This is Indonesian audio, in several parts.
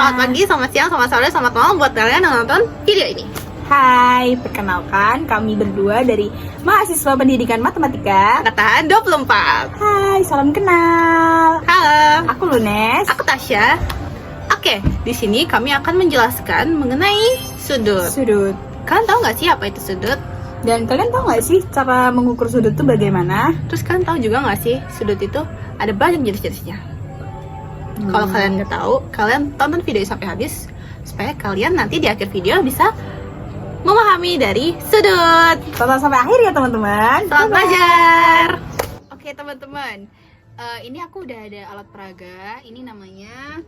Selamat pagi, selamat siang, selamat sore, selamat malam buat kalian yang nonton video ini. Hai, perkenalkan kami berdua dari mahasiswa pendidikan matematika Angkatan 24. Hai, salam kenal. Halo, Aku Lunes. aku Tasya. Oke, di sini kami akan menjelaskan mengenai sudut. Sudut. Kalian tahu nggak sih apa itu sudut? Dan kalian tahu nggak sih cara mengukur sudut itu bagaimana? Terus kalian tahu juga nggak sih sudut itu ada banyak jenis-jenisnya? Kalau kalian nggak tahu, kalian tonton video sampai habis supaya kalian nanti di akhir video bisa memahami dari sudut. Tonton sampai akhir ya teman-teman. Selamat Bye-bye. belajar. Oke teman-teman, ini aku udah ada alat peraga. Ini namanya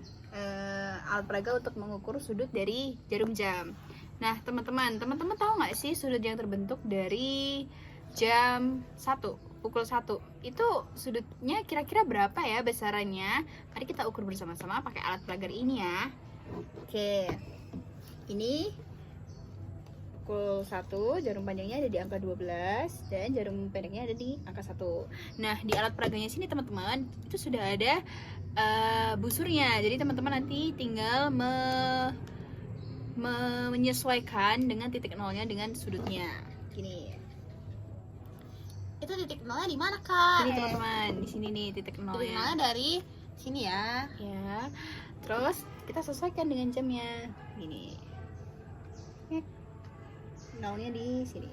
alat peraga untuk mengukur sudut dari jarum jam. Nah teman-teman tahu nggak sih sudut yang terbentuk dari jam 1, pukul 1 itu sudutnya kira-kira berapa ya besarannya? Mari kita ukur bersama-sama pakai alat peraga ini ya. Oke, ini pukul 1, jarum panjangnya ada di angka 12 dan jarum pendeknya ada di angka 1. Nah, di alat peraganya sini teman-teman, itu sudah ada busurnya. Jadi teman-teman nanti tinggal menyesuaikan dengan titik nolnya dengan sudutnya. Gini. Itu titik nolnya di mana, Kak? Ini teman-teman, di sini nih titik nolnya. Titik nolnya dari sini ya. Ya. Terus kita sesuaikan dengan jamnya. Gini. Nolnya di sini.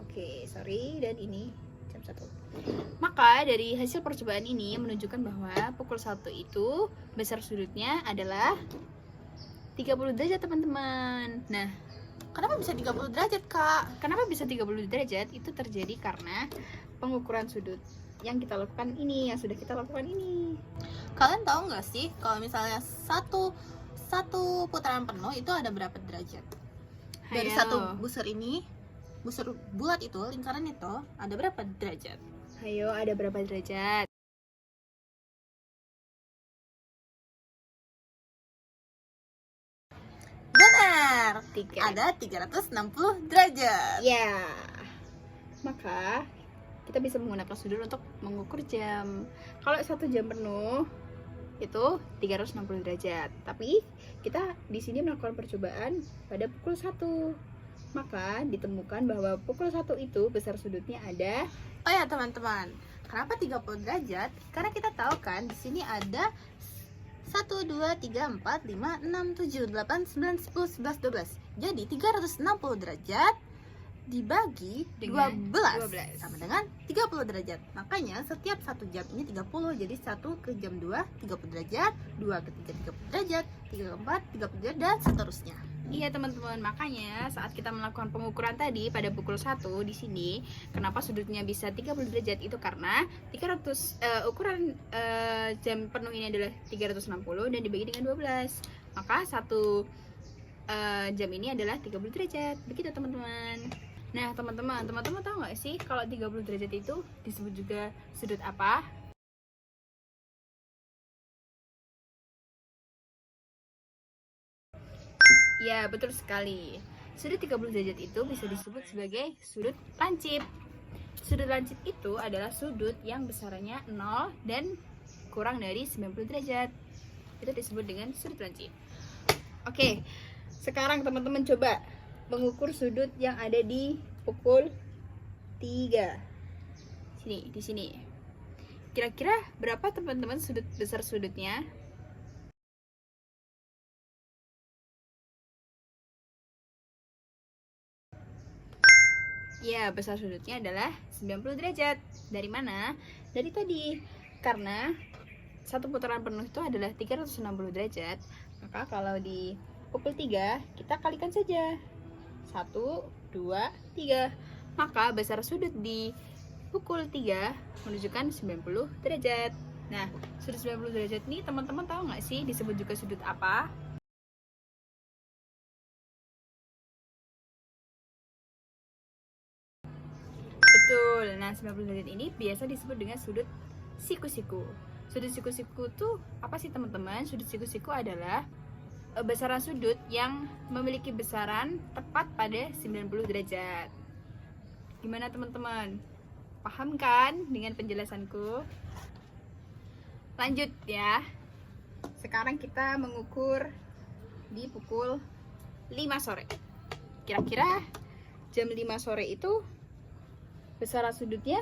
Oke, sorry, dan ini jam 1. Maka dari hasil percobaan ini menunjukkan bahwa pukul 1 itu besar sudutnya adalah 30 derajat teman-teman. Nah, kenapa bisa 30 derajat, Kak? Kenapa bisa 30 derajat? Itu terjadi karena pengukuran sudut yang kita lakukan ini, yang sudah kita lakukan ini. Kalian tahu nggak sih kalau misalnya satu putaran penuh itu ada berapa derajat? Dari satu busur ini, busur bulat itu, lingkaran itu ada berapa derajat? Ayo, ada berapa derajat? Benar, ada 360 derajat. Ya. Maka kita bisa menggunakan sudut untuk mengukur jam. Kalau 1 jam penuh itu 360 derajat. Tapi kita di sini melakukan percobaan pada pukul 1. Maka ditemukan bahwa pukul 1 itu besar sudutnya ada. Oh ya teman-teman, kenapa 30 derajat? Karena kita tahu kan di sini ada 1, 2, 3, 4, 5, 6, 7, 8, 9, 10, 11, 12. Jadi 360 derajat dibagi dengan 12 sama dengan 30 derajat. Makanya setiap 1 jam ini 30. Jadi 1 ke jam 2 30 derajat, 2 ke 3 30 derajat, 3 ke 4 30 derajat dan seterusnya. Iya teman-teman, makanya saat kita melakukan pengukuran tadi pada pukul 1 di sini, kenapa sudutnya bisa 30 derajat itu karena ukuran jam penuh ini adalah 360 dan dibagi dengan 12. Maka 1 jam ini adalah 30 derajat. Begitu teman-teman. Nah teman-teman tahu nggak sih kalau 30 derajat itu disebut juga sudut apa? Ya betul sekali. Sudut 30 derajat itu bisa disebut sebagai sudut lancip. Sudut lancip itu adalah sudut yang besarannya 0 dan kurang dari 90 derajat. Itu disebut dengan sudut lancip. Oke, sekarang teman-teman coba mengukur sudut yang ada di pukul 3. Sini, di sini. Kira-kira berapa teman-teman sudut besar sudutnya? Ya, besar sudutnya adalah 90 derajat. Dari mana? Dari tadi. Karena satu putaran penuh itu adalah 360 derajat. Maka kalau di pukul 3 kita kalikan saja 1, 2, 3. Maka besar sudut di pukul 3 menunjukkan 90 derajat. Nah, sudut 90 derajat ini teman-teman tahu nggak sih disebut juga sudut apa? Betul. Nah, 90 derajat ini biasa disebut dengan sudut siku-siku. Sudut siku-siku itu apa sih teman-teman? Sudut siku-siku adalah besaran sudut yang memiliki besaran tepat pada 90 derajat. Gimana teman-teman? Paham kan dengan penjelasanku? Lanjut ya. Sekarang kita mengukur di pukul 5 sore. Kira-kira jam 5 sore itu besaran sudutnya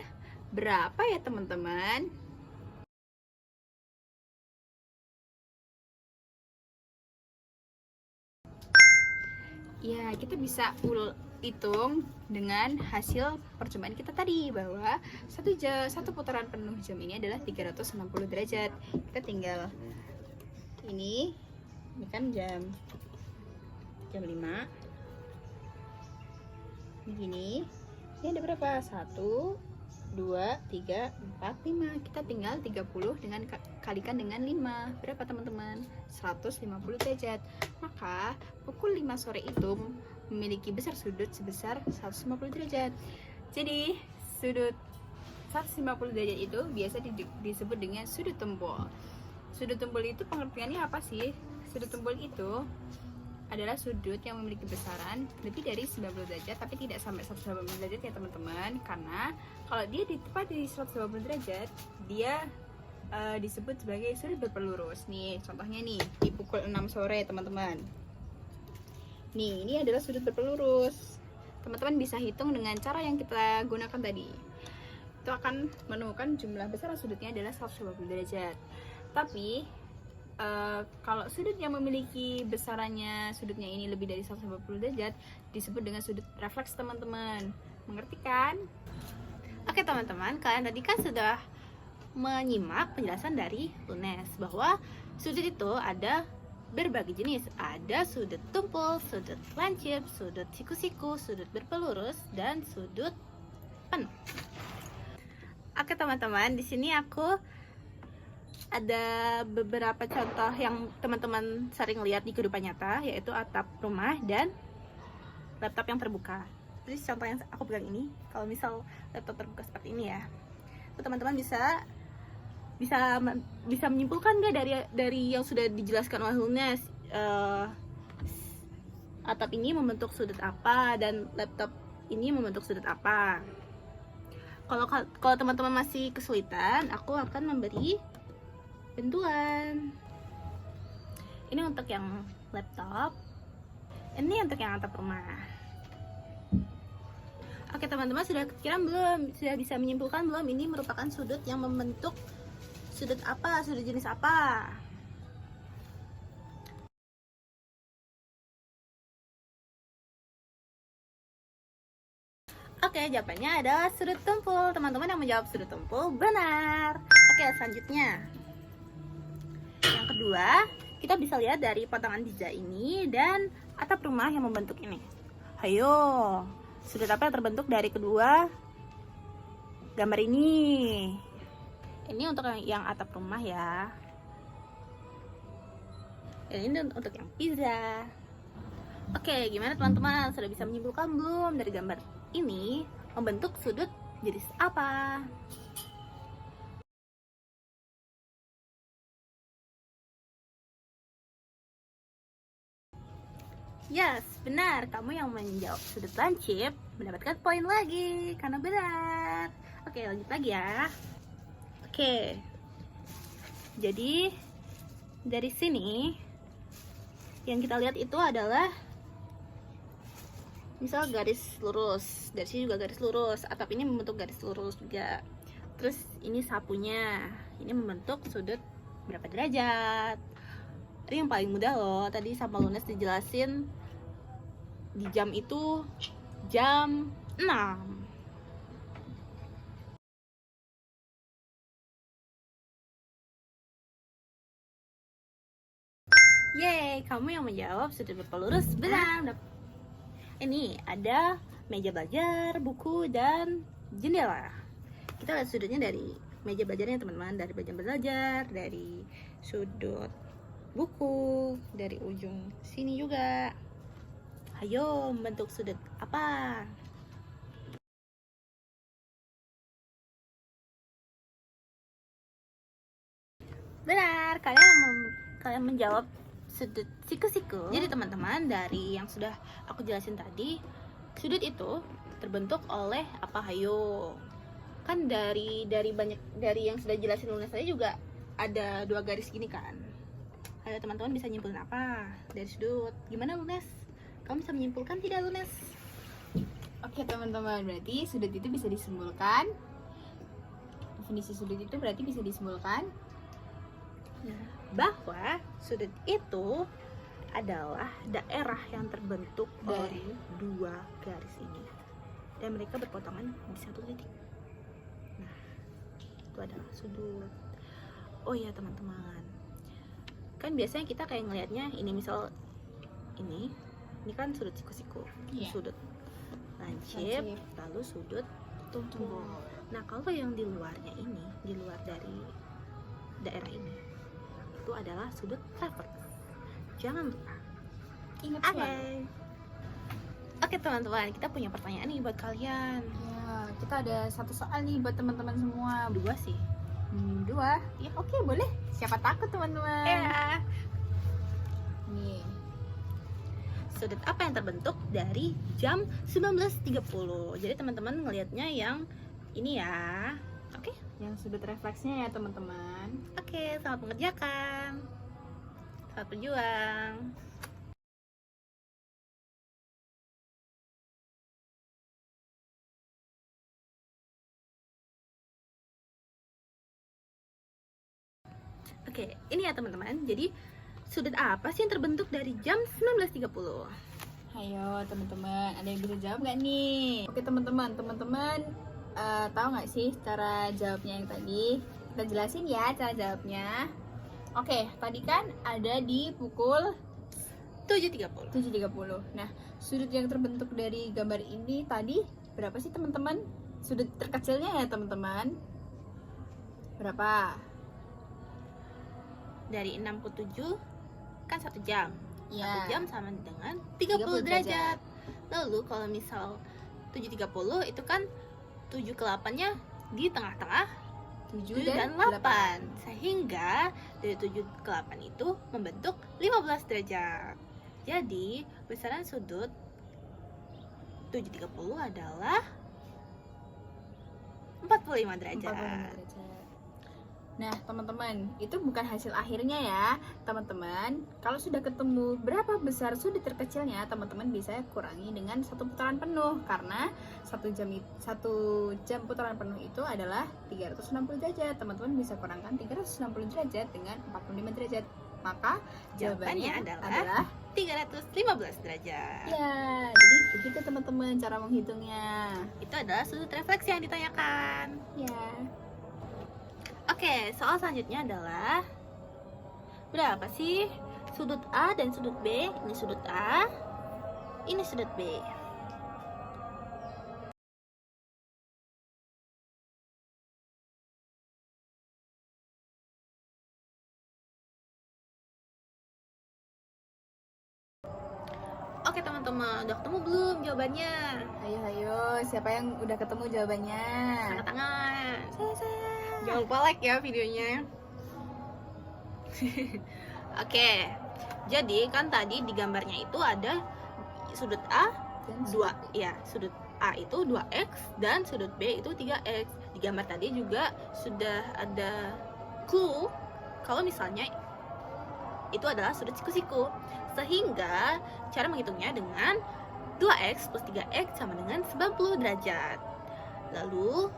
berapa ya teman-teman? Ya, kita bisa hitung dengan hasil percobaan kita tadi bahwa satu putaran penuh jam ini adalah 360 derajat. Kita tinggal ini kan jam 5 begini. Ini ada berapa? 1 2 3 4 5. Kita tinggal 30 dengan kalikan dengan 5. Berapa teman-teman? 150 derajat. Maka pukul 5 sore itu memiliki besar sudut sebesar 150 derajat. Jadi sudut 150 derajat itu biasa disebut dengan sudut tumpul. Sudut tumpul itu pengertiannya apa sih? Sudut tumpul itu adalah sudut yang memiliki besaran lebih dari 90 derajat tapi tidak sampai 180 derajat ya teman-teman. Karena kalau dia tepat di 180 derajat, dia disebut sebagai sudut berpelurus. Nih, contohnya nih di pukul 6 sore teman-teman. Nih, ini adalah sudut berpelurus. Teman-teman bisa hitung dengan cara yang kita gunakan tadi. Itu akan menemukan jumlah besar sudutnya adalah 180 derajat. Tapi kalau sudut yang memiliki besarannya sudutnya ini lebih dari 180 derajat disebut dengan sudut refleks teman-teman. Mengerti kan? Oke teman-teman, kalian tadi kan sudah menyimak penjelasan dari Lunes bahwa sudut itu ada berbagai jenis. Ada sudut tumpul, sudut lancip, sudut siku-siku, sudut berpelurus, dan sudut penuh. Oke teman-teman, di sini aku ada beberapa contoh yang teman-teman sering lihat di kehidupan nyata, yaitu atap rumah dan laptop yang terbuka. Jadi contoh yang aku pegang ini, kalau misal laptop terbuka seperti ini ya, teman-teman bisa menyimpulkan nggak dari yang sudah dijelaskan oleh Lunes, atap ini membentuk sudut apa dan laptop ini membentuk sudut apa. Kalau teman-teman masih kesulitan, aku akan memberi bantuan. Ini untuk yang laptop, ini untuk yang atap rumah. Oke teman-teman, sudah kepikiran belum? Sudah bisa menyimpulkan belum ini merupakan sudut yang membentuk sudut apa, sudut jenis apa? Oke, jawabannya adalah sudut tumpul. Teman-teman yang menjawab sudut tumpul benar. Oke, selanjutnya yang kedua, kita bisa lihat dari potongan pizza ini dan atap rumah yang membentuk ini. Hayo, sudut apa yang terbentuk dari kedua gambar ini? Ini untuk yang atap rumah ya. Dan ini untuk yang pizza. Oke, gimana teman-teman? Sudah bisa menyimpulkan belum dari gambar ini membentuk sudut jenis apa? Yes, benar. Kamu yang menjawab sudut lancip mendapatkan poin lagi karena benar. Oke, lanjut lagi ya. Oke. Jadi dari sini yang kita lihat itu adalah misal garis lurus. Dari sini juga garis lurus. Atap ini membentuk garis lurus juga. Terus ini sapunya. Ini membentuk sudut berapa derajat? Ini yang paling mudah loh, tadi sama Lunes dijelasin di jam itu jam 6. Yeay, kamu yang menjawab sudut berpelurus benar. Ini ada meja belajar, buku, dan jendela. Kita lihat sudutnya dari meja belajarnya teman-teman, dari meja belajar, dari sudut buku, dari ujung sini juga. Ayo, membentuk sudut apa? Benar, kalian menjawab sudut siku-siku. Jadi teman-teman, dari yang sudah aku jelasin tadi, sudut itu terbentuk oleh apa? Hayo. Kan dari yang sudah jelasin Lunes tadi juga ada dua garis gini kan. Ayo teman-teman bisa nyimpulin apa dari sudut? Gimana Lunes? Kamu bisa menyimpulkan tidak Lunes? Oke teman-teman, berarti sudut itu bisa disimpulkan. Definisi sudut itu berarti bisa disimpulkan bahwa sudut itu adalah daerah yang terbentuk dari dua garis ini dan mereka berpotongan di satu titik. Nah, itu adalah sudut. Oh iya teman-teman, kan biasanya kita kayak ngelihatnya ini, misal ini kan sudut siku-siku, sudut lancip, lalu sudut tumpul. Nah kalau yang di luarnya ini, di luar dari daerah ini, itu adalah sudut reverse. Jangan lupa. Ingat Oke teman-teman, kita punya pertanyaan nih buat kalian. Ya, kita ada satu soal nih buat teman-teman semua. Dua sih. Dua? Ya oke, boleh. Siapa takut teman-teman? Ya. Nih. Sudut apa yang terbentuk dari jam 19.30? Jadi teman-teman ngelihatnya yang ini ya. Oke? Yang sudut refleksnya ya teman-teman. Oke, selamat mengerjakan. Selamat berjuang. Oke, ini ya teman-teman. Jadi sudut apa sih yang terbentuk dari jam 19.30? Ayo teman-teman, ada yang bisa jawab nggak nih? Oke teman-teman, tahu nggak sih cara jawabnya yang tadi? Kita jelasin ya cara jawabnya. Oke, tadi kan ada di pukul 7.30. 7.30. Nah, sudut yang terbentuk dari gambar ini tadi berapa sih teman-teman? Sudut terkecilnya ya teman-teman. Berapa? Dari 67 kan 1 jam. Ya. 1 jam sama dengan 30 derajat. Lalu kalau misal 7.30 itu kan 7 ke 8-nya di tengah-tengah 7 dan 8. Sehingga dari 7 ke 8 itu membentuk 15 derajat. Jadi besaran sudut 7.30 adalah 45 derajat. 45 derajat. Nah, teman-teman, itu bukan hasil akhirnya ya, teman-teman. Kalau sudah ketemu berapa besar sudut terkecilnya, teman-teman bisa kurangi dengan 1 putaran penuh, karena 1 jam putaran penuh itu adalah 360 derajat. Teman-teman bisa kurangkan 360 derajat dengan 45 derajat. Maka jawabannya adalah 315 derajat. Ya, jadi begitu teman-teman cara menghitungnya. Itu adalah sudut refleksi yang ditanyakan. Ya. Oke, soal selanjutnya adalah berapa sih sudut A dan sudut B? Ini sudut A, ini sudut B. Oke teman-teman, udah ketemu belum jawabannya? Ayo, siapa yang udah ketemu jawabannya? Angkat tangan. Saya. Jangan lupa like ya videonya. Oke, jadi kan tadi di gambarnya itu ada sudut A Dan 2, ya sudut A itu 2x dan sudut B itu 3x. Di gambar tadi juga sudah ada clue kalau misalnya itu adalah sudut siku-siku, sehingga cara menghitungnya dengan 2x plus 3x sama dengan 90 derajat. Lalu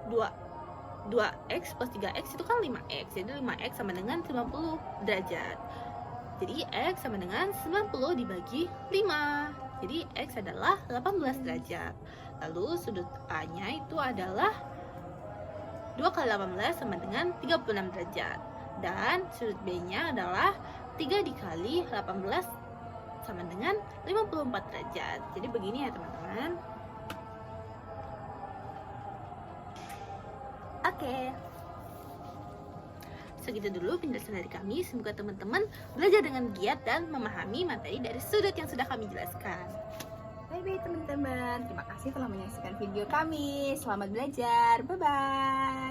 2x plus 3x itu kan 5x, jadi 5x sama dengan 90 derajat. Jadi x sama dengan 90 dibagi 5, jadi x adalah 18 derajat. Lalu sudut A nya itu adalah 2 kali 18 sama dengan 36 derajat. Dan sudut B nya adalah 3 dikali 18 sama dengan 54 derajat. Jadi begini ya teman-teman. Oke, segitu dulu penjelasan dari kami. Semoga teman-teman belajar dengan giat dan memahami materi dari sudut yang sudah kami jelaskan. Bye-bye teman-teman. Terima kasih telah menyaksikan video kami. Selamat belajar. Bye-bye.